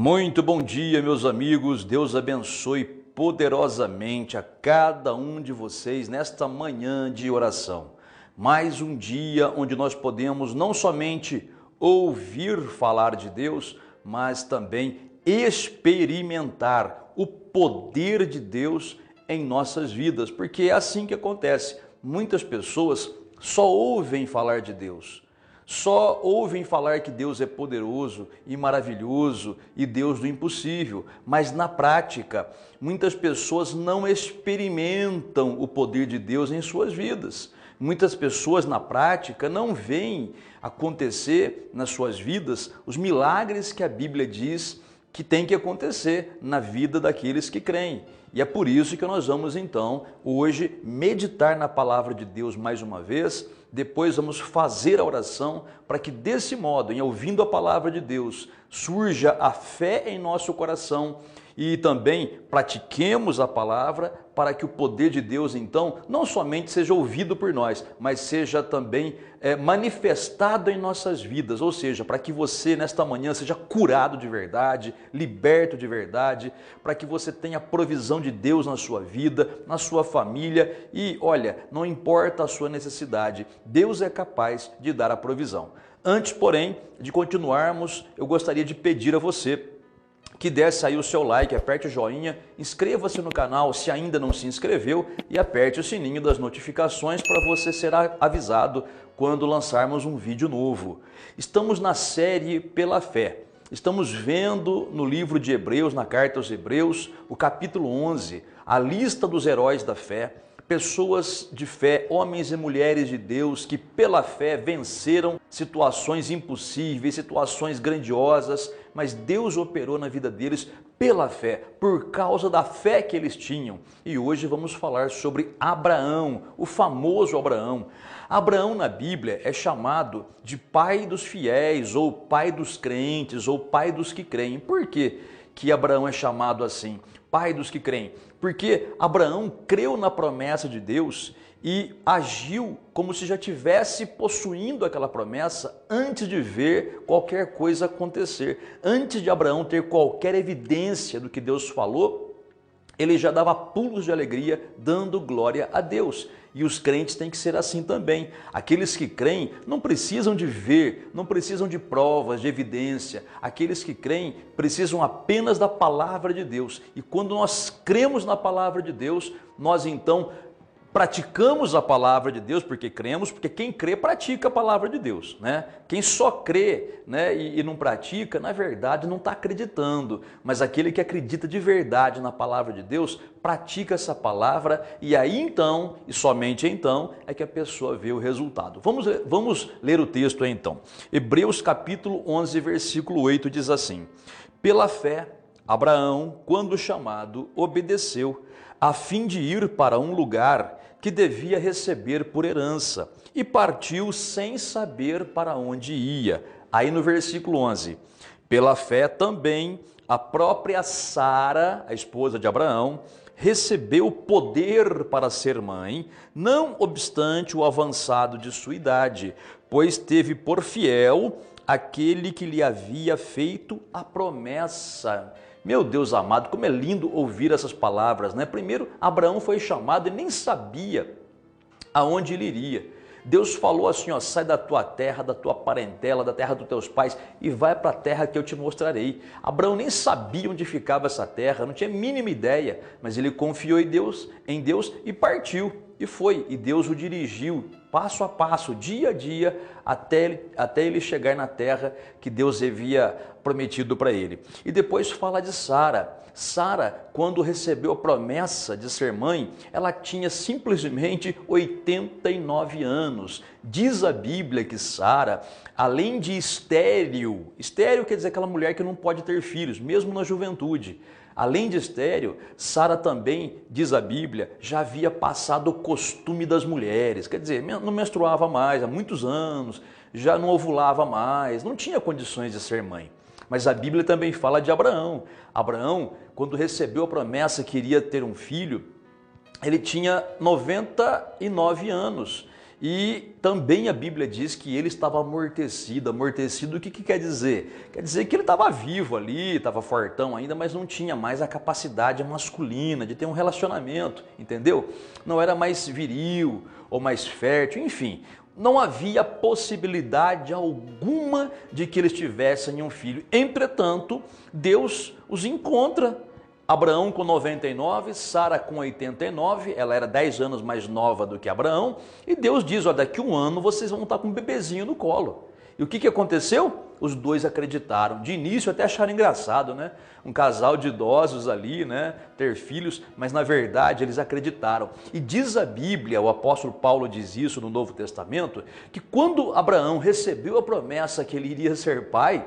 Muito bom dia, meus amigos. Deus abençoe poderosamente a cada um de vocês nesta manhã de oração. Mais um dia onde nós podemos não somente ouvir falar de Deus, mas também experimentar o poder de Deus em nossas vidas, porque é assim que acontece. Muitas pessoas só ouvem falar de Deus. Só ouvem falar que Deus é poderoso e maravilhoso e Deus do impossível, mas na prática, muitas pessoas não experimentam o poder de Deus em suas vidas. Muitas pessoas na prática não veem acontecer nas suas vidas os milagres que a Bíblia diz que tem que acontecer na vida daqueles que creem. E é por isso que nós vamos então hoje meditar na palavra de Deus mais uma vez. Depois vamos fazer a oração para que desse modo, em ouvindo a palavra de Deus, surja a fé em nosso coração e também pratiquemos a palavra para que o poder de Deus então não somente seja ouvido por nós, mas seja também manifestado em nossas vidas, ou seja, para que você nesta manhã seja curado de verdade, liberto de verdade, para que você tenha a provisão de Deus na sua vida, na sua família e olha, não importa a sua necessidade, Deus é capaz de dar a provisão. Antes, porém, de continuarmos, eu gostaria de pedir a você que desse aí o seu like, aperte o joinha, inscreva-se no canal se ainda não se inscreveu e aperte o sininho das notificações para você ser avisado quando lançarmos um vídeo novo. Estamos na série Pela Fé. Estamos vendo no livro de Hebreus, na carta aos Hebreus, o capítulo 11, a lista dos heróis da fé, pessoas de fé, homens e mulheres de Deus que pela fé venceram situações impossíveis, situações grandiosas, mas Deus operou na vida deles pela fé, por causa da fé que eles tinham. E hoje vamos falar sobre Abraão, o famoso Abraão. Abraão na Bíblia é chamado de pai dos fiéis, ou pai dos crentes, ou pai dos que creem. Por quê que Abraão é chamado assim? Pai dos que creem, porque Abraão creu na promessa de Deus e agiu como se já tivesse possuindo aquela promessa antes de ver qualquer coisa acontecer. Antes de Abraão ter qualquer evidência do que Deus falou, ele já dava pulos de alegria, dando glória a Deus. E os crentes têm que ser assim também. Aqueles que creem não precisam de ver, não precisam de provas, de evidência. Aqueles que creem precisam apenas da palavra de Deus. E quando nós cremos na palavra de Deus, nós então praticamos a palavra de Deus, porque cremos, porque quem crê pratica a palavra de Deus, né? Quem só crê, né, e não pratica, na verdade não está acreditando, mas aquele que acredita de verdade na palavra de Deus, pratica essa palavra e aí então, e somente então, é que a pessoa vê o resultado. Vamos ler o texto aí então. Hebreus capítulo 11, versículo 8 diz assim: Pela fé, Abraão, quando chamado, obedeceu, a fim de ir para um lugar que devia receber por herança, e partiu sem saber para onde ia. Aí no versículo 11, pela fé também a própria Sara, a esposa de Abraão, recebeu poder para ser mãe, não obstante o avançado de sua idade, pois teve por fiel aquele que lhe havia feito a promessa. Meu Deus amado, como é lindo ouvir essas palavras, né? Primeiro, Abraão foi chamado e nem sabia aonde ele iria. Deus falou assim, ó, sai da tua terra, da tua parentela, da terra dos teus pais e vai para a terra que eu te mostrarei. Abraão nem sabia onde ficava essa terra, não tinha a mínima ideia, mas ele confiou em Deus e partiu. E foi, e Deus o dirigiu passo a passo, dia a dia, até ele chegar na terra que Deus havia prometido para ele. E depois fala de Sara. Sara, quando recebeu a promessa de ser mãe, ela tinha simplesmente 89 anos. Diz a Bíblia que Sara, além de estéril quer dizer aquela mulher que não pode ter filhos, mesmo na juventude. Além de estéril, Sara também, diz a Bíblia, já havia passado o costume das mulheres, quer dizer, não menstruava mais há muitos anos, já não ovulava mais, não tinha condições de ser mãe. Mas a Bíblia também fala de Abraão. Abraão, quando recebeu a promessa que iria ter um filho, ele tinha 99 anos. E também a Bíblia diz que ele estava amortecido. Amortecido, o que quer dizer? Quer dizer que ele estava vivo ali, estava fortão ainda, mas não tinha mais a capacidade masculina de ter um relacionamento, entendeu? Não era mais viril ou mais fértil, enfim. Não havia possibilidade alguma de que eles tivessem um filho. Entretanto, Deus os encontra. Abraão com 99, Sara com 89, ela era 10 anos mais nova do que Abraão, e Deus diz, olha, daqui a um ano vocês vão estar com um bebezinho no colo. E o que aconteceu? Os dois acreditaram. De início até acharam engraçado, né? Um casal de idosos ali, né? Ter filhos, mas na verdade eles acreditaram. E diz a Bíblia, o apóstolo Paulo diz isso no Novo Testamento, que quando Abraão recebeu a promessa que ele iria ser pai,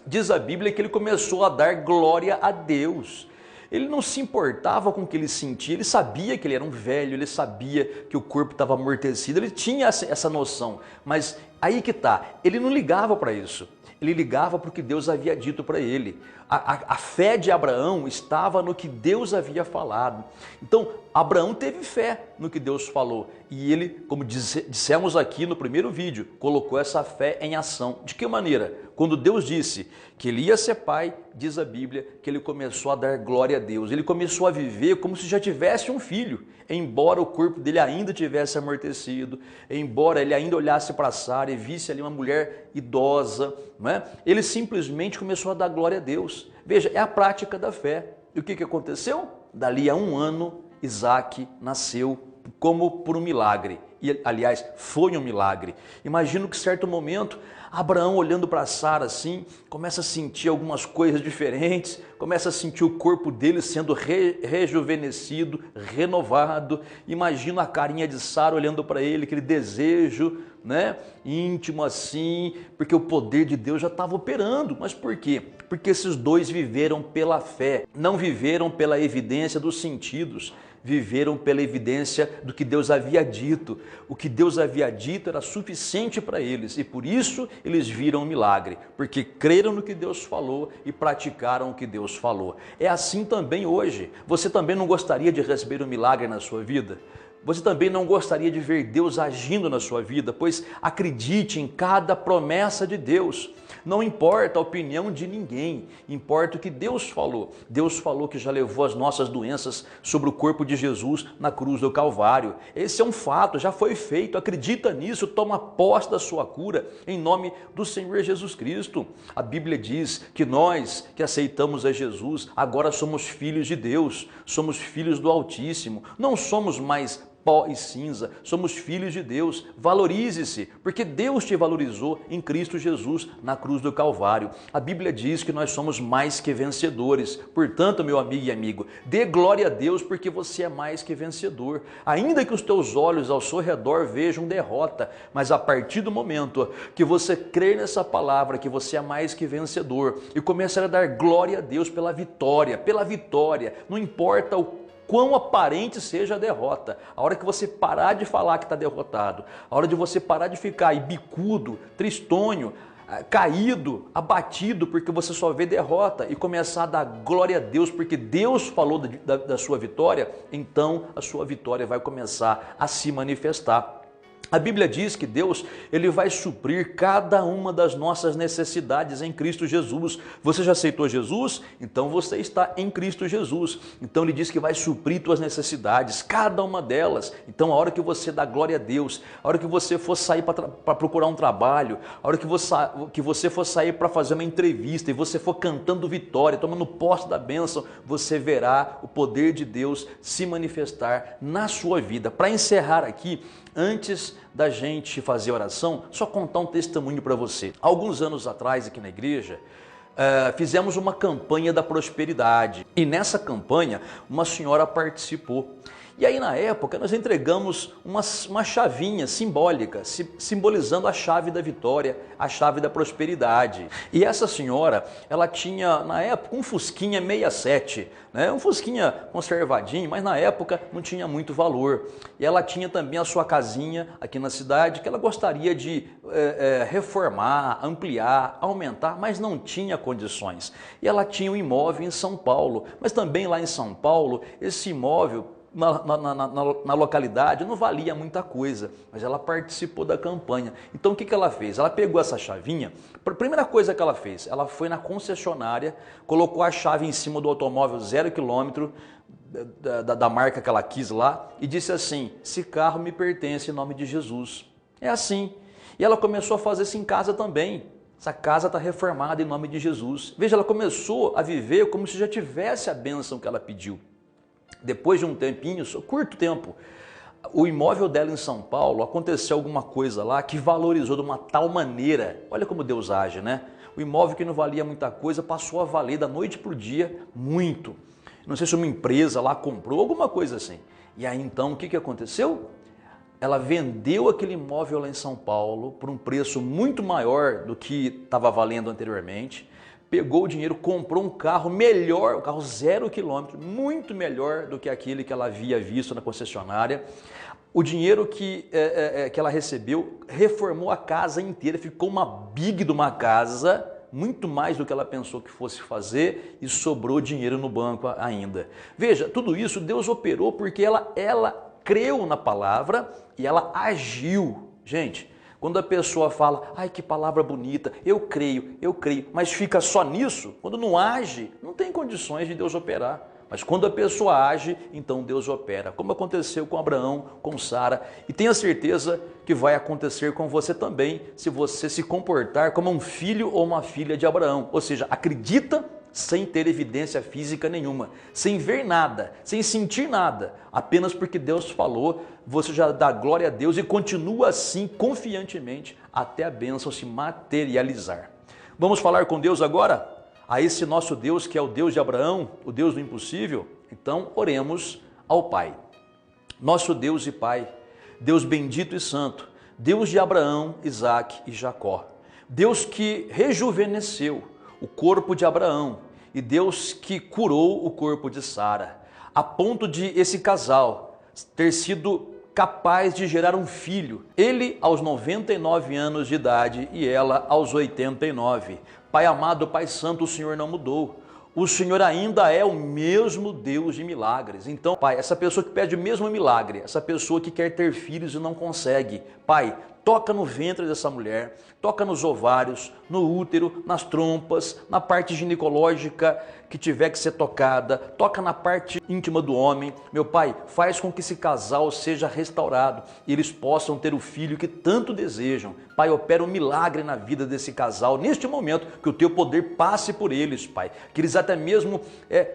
diz a Bíblia que ele começou a dar glória a Deus. Ele não se importava com o que ele sentia, ele sabia que ele era um velho, ele sabia que o corpo estava amortecido, ele tinha essa noção, mas aí que tá, ele não ligava para isso, ele ligava para o que Deus havia dito para ele. A fé de Abraão estava no que Deus havia falado. Então, Abraão teve fé no que Deus falou e ele, como dissemos aqui no primeiro vídeo, colocou essa fé em ação. De que maneira? Quando Deus disse que ele ia ser pai, diz a Bíblia que ele começou a dar glória a Deus. Ele começou a viver como se já tivesse um filho, embora o corpo dele ainda tivesse amortecido, embora ele ainda olhasse para Sara e visse ali uma mulher idosa, não é? Ele simplesmente começou a dar glória a Deus. Veja, é a prática da fé. E o que aconteceu? Dali a um ano, Isaac nasceu como por um milagre. E, aliás, foi um milagre. Imagino que em certo momento, Abraão olhando para Sara assim, começa a sentir algumas coisas diferentes, começa a sentir o corpo dele sendo rejuvenescido, renovado. Imagino a carinha de Sara olhando para ele, aquele desejo, né, íntimo assim, porque o poder de Deus já estava operando. Mas por quê? Porque esses dois viveram pela fé, não viveram pela evidência dos sentidos. Viveram pela evidência do que Deus havia dito. O que Deus havia dito era suficiente para eles e por isso eles viram o milagre, porque creram no que Deus falou e praticaram o que Deus falou. É assim também hoje. Você também não gostaria de receber um milagre na sua vida? Você também não gostaria de ver Deus agindo na sua vida? Pois acredite em cada promessa de Deus. Não importa a opinião de ninguém, importa o que Deus falou. Deus falou que já levou as nossas doenças sobre o corpo de Jesus na cruz do Calvário. Esse é um fato, já foi feito. Acredita nisso, toma posse da sua cura em nome do Senhor Jesus Cristo. A Bíblia diz que nós que aceitamos a Jesus agora somos filhos de Deus, somos filhos do Altíssimo, não somos mais pó e cinza, somos filhos de Deus. Valorize-se, porque Deus te valorizou em Cristo Jesus na cruz do Calvário. A Bíblia diz que nós somos mais que vencedores. Portanto, meu amigo e amigo, dê glória a Deus porque você é mais que vencedor. Ainda que os teus olhos ao seu redor vejam derrota, mas a partir do momento que você crer nessa palavra, que você é mais que vencedor e começar a dar glória a Deus pela vitória, não importa o quão aparente seja a derrota, a hora que você parar de falar que está derrotado, a hora de você parar de ficar aí bicudo, tristonho, caído, abatido, porque você só vê derrota e começar a dar glória a Deus, porque Deus falou da sua vitória, então a sua vitória vai começar a se manifestar. A Bíblia diz que Deus, ele vai suprir cada uma das nossas necessidades em Cristo Jesus. Você já aceitou Jesus? Então você está em Cristo Jesus. Então ele diz que vai suprir tuas necessidades, cada uma delas. Então a hora que você dá glória a Deus, a hora que você for sair para procurar um trabalho, a hora que você for sair para fazer uma entrevista e você for cantando vitória, tomando posse da bênção, você verá o poder de Deus se manifestar na sua vida. Para encerrar aqui, antes da gente fazer oração, só contar um testemunho para você. Alguns anos atrás aqui na igreja, fizemos uma campanha da prosperidade e nessa campanha uma senhora participou. E aí na época nós entregamos uma chavinha simbólica, simbolizando a chave da vitória, a chave da prosperidade. E essa senhora, ela tinha na época um Fusquinha 67, né? Um Fusquinha conservadinho, mas na época não tinha muito valor. E ela tinha também a sua casinha aqui na cidade que ela gostaria de reformar, ampliar, aumentar, mas não tinha condições. E ela tinha um imóvel em São Paulo, mas também lá em São Paulo, esse imóvel na localidade não valia muita coisa, mas ela participou da campanha. Então o que ela fez? Ela pegou essa chavinha, a primeira coisa que ela fez, ela foi na concessionária, colocou a chave em cima do automóvel 0 km, da marca que ela quis lá, e disse assim: esse carro me pertence em nome de Jesus. É assim. E ela começou a fazer isso em casa também. Essa casa está reformada em nome de Jesus. Veja, ela começou a viver como se já tivesse a bênção que ela pediu. Depois de um tempinho, curto tempo, o imóvel dela em São Paulo, aconteceu alguma coisa lá que valorizou de uma tal maneira. Olha como Deus age, né? O imóvel que não valia muita coisa passou a valer da noite para o dia muito. Não sei se uma empresa lá comprou, alguma coisa assim. E aí então o que aconteceu? Ela vendeu aquele imóvel lá em São Paulo por um preço muito maior do que estava valendo anteriormente. Pegou o dinheiro, comprou um carro melhor, um carro 0 km, muito melhor do que aquele que ela havia visto na concessionária. O dinheiro que ela recebeu, reformou a casa inteira, ficou uma big de uma casa, muito mais do que ela pensou que fosse fazer, e sobrou dinheiro no banco ainda. Veja, tudo isso Deus operou porque ela creu na palavra e ela agiu. Gente, quando a pessoa fala, ai que palavra bonita, eu creio, mas fica só nisso, quando não age, não tem condições de Deus operar. Mas quando a pessoa age, então Deus opera, como aconteceu com Abraão, com Sara, e tenha certeza que vai acontecer com você também, se você se comportar como um filho ou uma filha de Abraão, ou seja, acredita sem ter evidência física nenhuma, sem ver nada, sem sentir nada, apenas porque Deus falou, você já dá glória a Deus e continua assim confiantemente até a bênção se materializar. Vamos falar com Deus agora? A esse nosso Deus que é o Deus de Abraão, o Deus do impossível? Então oremos ao Pai. Nosso Deus e Pai, Deus bendito e santo, Deus de Abraão, Isaque e Jacó, Deus que rejuvenesceu o corpo de Abraão e Deus que curou o corpo de Sara, a ponto de esse casal ter sido capaz de gerar um filho, ele aos 99 anos de idade e ela aos 89. Pai amado, Pai santo, o Senhor não mudou. O Senhor ainda é o mesmo Deus de milagres. Então, Pai, essa pessoa que pede o mesmo milagre, essa pessoa que quer ter filhos e não consegue, Pai, toca no ventre dessa mulher, toca nos ovários, no útero, nas trompas, na parte ginecológica que tiver que ser tocada, toca na parte íntima do homem. Meu Pai, faz com que esse casal seja restaurado e eles possam ter o filho que tanto desejam. Pai, opera um milagre na vida desse casal neste momento, que o teu poder passe por eles, Pai, que eles até mesmo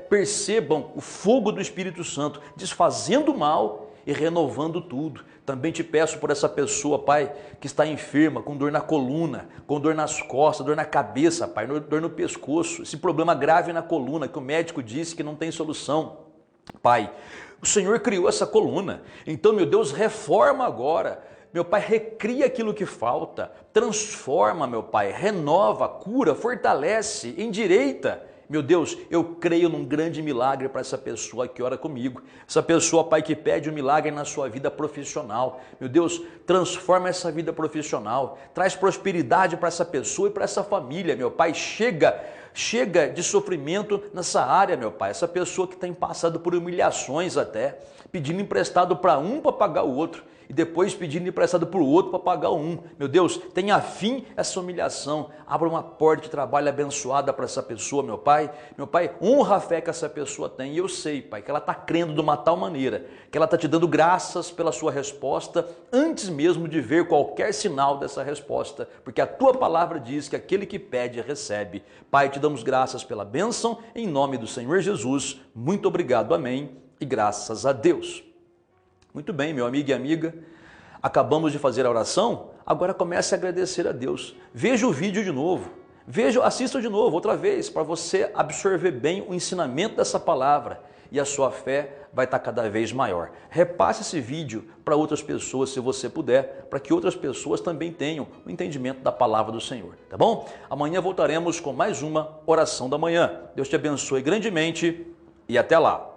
percebam o fogo do Espírito Santo, desfazendo o mal e renovando tudo. Também te peço por essa pessoa, Pai, que está enferma, com dor na coluna, com dor nas costas, dor na cabeça, Pai, dor no pescoço, esse problema grave na coluna que o médico disse que não tem solução. Pai, o Senhor criou essa coluna, então, meu Deus, reforma agora. Meu Pai, recria aquilo que falta, transforma, meu Pai, renova, cura, fortalece, endireita. Meu Deus, eu creio num grande milagre para essa pessoa que ora comigo. Essa pessoa, Pai, que pede um milagre na sua vida profissional. Meu Deus, transforma essa vida profissional. Traz prosperidade para essa pessoa e para essa família, meu Pai. Chega de sofrimento nessa área, meu Pai. Essa pessoa que tem passado por humilhações até, pedindo emprestado para um para pagar o outro. E depois pedindo emprestado para o outro para pagar um. Meu Deus, tenha fim essa humilhação. Abra uma porta de trabalho abençoada para essa pessoa, meu Pai. Meu Pai, honra a fé que essa pessoa tem. E eu sei, Pai, que ela está crendo de uma tal maneira, que ela está te dando graças pela sua resposta, antes mesmo de ver qualquer sinal dessa resposta. Porque a tua palavra diz que aquele que pede, recebe. Pai, te damos graças pela bênção, em nome do Senhor Jesus. Muito obrigado, amém. E graças a Deus. Muito bem, meu amigo e amiga, acabamos de fazer a oração, agora comece a agradecer a Deus. Veja o vídeo de novo, assista de novo, outra vez, para você absorver bem o ensinamento dessa palavra e a sua fé vai estar cada vez maior. Repasse esse vídeo para outras pessoas, se você puder, para que outras pessoas também tenham o entendimento da palavra do Senhor, tá bom? Amanhã voltaremos com mais uma oração da manhã. Deus te abençoe grandemente e até lá.